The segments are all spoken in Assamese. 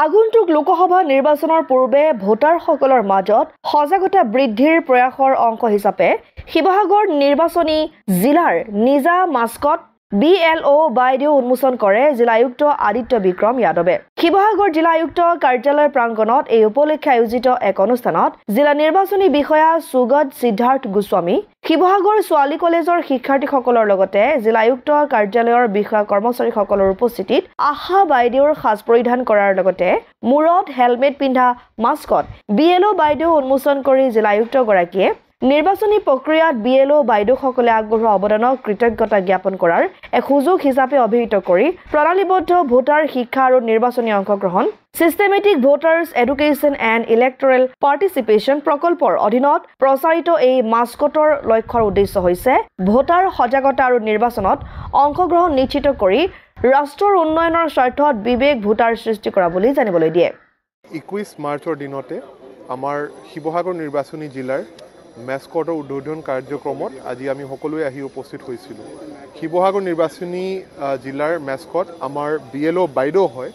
আগন্তুক লোকসভা নিৰ্বাচনৰ পূৰ্বে ভোটাৰসকলৰ মাজত সজাগতা বৃদ্ধিৰ প্ৰয়াসৰ অংশ হিচাপে শিৱসাগৰ নিৰ্বাচনী জিলাৰ নিজা মাস্কট BLO বাইদেউ উন্মোচন কৰে জিলা আয়ুক্ত আদিত্য বিক্ৰম যাদৱে। শিৱসাগৰ জিলা আয়ুক্ত কাৰ্যালয় প্ৰাংগণত এই উপলক্ষে আয়োজিত এক অনুষ্ঠানত জিলা নিৰ্বাচনী বিষয়া সুগত সিদ্ধাৰ্থ গোস্বামী, শিৱসাগৰ ছোৱালী কলেজৰ শিক্ষাৰ্থীসকলৰ লগতে জিলা আয়ুক্ত কাৰ্যালয়ৰ বিষয়া কৰ্মচাৰীসকলৰ উপস্থিতিত আশা বাইদেউৰ সাজ পৰিধান কৰাৰ লগতে মূৰত হেলমেট পিন্ধা মাস্কট BLO বাইদেউ উন্মোচন কৰি জিলা আয়ুক্তগৰাকীয়ে নিৰ্বাচনী প্ৰক্ৰিয়াত BLO বাইদেউসকলে আগবঢ়োৱা অৱদানক কৃতজ্ঞতা জ্ঞাপন কৰাৰ এক সুযোগ হিচাপে অভিহিত কৰি প্ৰণালীবদ্ধ ভোটাৰ শিক্ষা আৰু নিৰ্বাচনী অংশগ্ৰহণ Systematic Voters Education and Electoral Participation প্ৰকল্পৰ অধীনত প্ৰচাৰিত এই মাস্কটৰ লক্ষ্যৰ উদ্দেশ্য হৈছে ভোটাৰ সজাগতা আৰু নিৰ্বাচনত অংশগ্ৰহণ নিশ্চিত কৰি ৰাষ্ট্ৰৰ উন্নয়নৰ স্বাৰ্থত বিবেক ভোটাৰ সৃষ্টি কৰা বুলি জানিবলৈ দিয়ে। 21 মাৰ্চৰ দিনতে আমাৰ শিৱসাগৰ নিৰ্বাচনী জিলাৰ মেস্কটৰ উদ্বোধন কাৰ্যক্ৰমত আজি আমি সকলোৱে আহি উপস্থিত হৈছিলোঁ। শিৱসাগৰ নিৰ্বাচনী জিলাৰ মেস্কট আমাৰ BLO বাইদেউ হয়।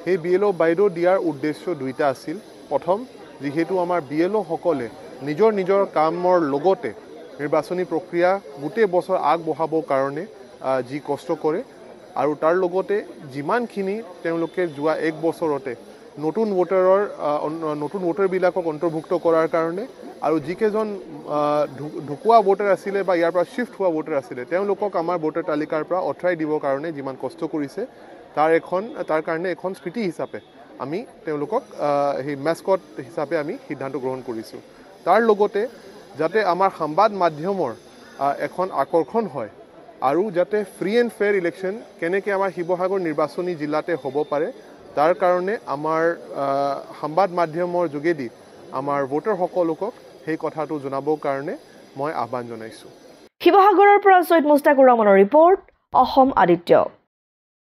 সেই BLO বাইদেউ দিয়াৰ উদ্দেশ্য দুইটা আছিল। প্ৰথম, যিহেতু আমাৰ BLO সকলে নিজৰ নিজৰ কামৰ লগতে নিৰ্বাচনী প্ৰক্ৰিয়া গোটেই বছৰ আগবঢ়াবৰ কাৰণে যি কষ্ট কৰে আৰু তাৰ লগতে যিমানখিনি তেওঁলোকে যোৱা এক বছৰতে নতুন ভোটাৰবিলাকক অন্তৰ্ভুক্ত কৰাৰ কাৰণে আৰু যিকেইজন ঢুকুৱা ভোটাৰ আছিলে বা ইয়াৰ পৰা শিফ্ট হোৱা ভোটাৰ আছিলে তেওঁলোকক আমাৰ ভোটাৰ তালিকাৰ পৰা আঁতৰাই দিবৰ কাৰণে যিমান কষ্ট কৰিছে তাৰ কাৰণে এখন স্মৃতি হিচাপে আমি তেওঁলোকক সেই মেস্কট হিচাপে আমি সিদ্ধান্ত গ্ৰহণ কৰিছোঁ। তাৰ লগতে যাতে আমাৰ সংবাদ মাধ্যমৰ এখন আকৰ্ষণ হয় আৰু যাতে ফ্ৰী এণ্ড ফেয়াৰ ইলেকশ্যন কেনেকৈ আমাৰ শিৱসাগৰ নিৰ্বাচনী জিলাতে হ'ব পাৰে তাৰ কাৰণে আমাৰ সংবাদ মাধ্যমৰ যোগেদি আমাৰ ভোটাৰসকলক সেই কথাটো জনাবৰ কাৰণে মই আহ্বান জনাইছোঁ। শিৱসাগৰৰ পৰা সৈয়দ মুস্তাকুৰ ৰহমানৰ ৰিপৰ্ট, অসম আদিত্য।